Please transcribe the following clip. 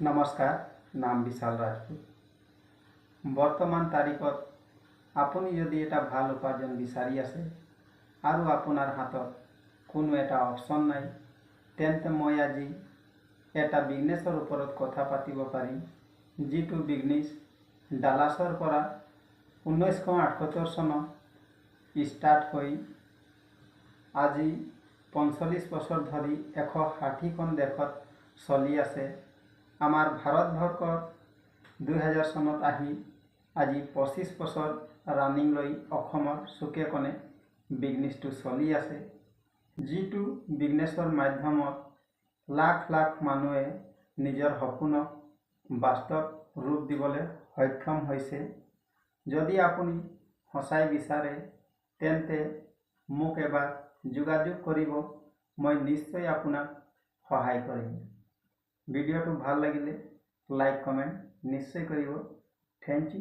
नमस्कार, नाम विशाल राजपूत। बर्तमान तारिखत आपुनी यदि एटा ভাল উপাৰ্জন বিচাৰি আছে আৰু আপোনাৰ হাতত কোনো এটা অপশ্যন নাই, তেন্তে মই আজি এটা বিজনেছৰ ওপৰত কথা পাতিব পাৰিম, যিটো বিজনেছ ডালাছৰ পৰা 1978 চনত ষ্টাৰ্ট হৈ আজি 45 বছৰ ধৰি 160খন দেশত চলি আছে। আমাৰ ভাৰতবৰ্ষৰ 2000 চনত আহি আজি 25 বছৰ ৰানিং লৈ অসমৰ চুকে কোণে বিজনেছটো চলি আছে, যিটো বিজনেছৰ মাধ্যমত লাখ লাখ মানুহে নিজৰ সপোনক বাস্তৱ ৰূপ দিবলৈ সক্ষম হৈছে। যদি আপুনি সঁচাই বিচাৰে তেন্তে মোক এবাৰ যোগাযোগ কৰিব, মই নিশ্চয় আপোনাক সহায় কৰিম। ভিডিঅ'টো ভাল লাগিলে লাইক কমেণ্ট নিশ্চয় কৰিব। Thank U.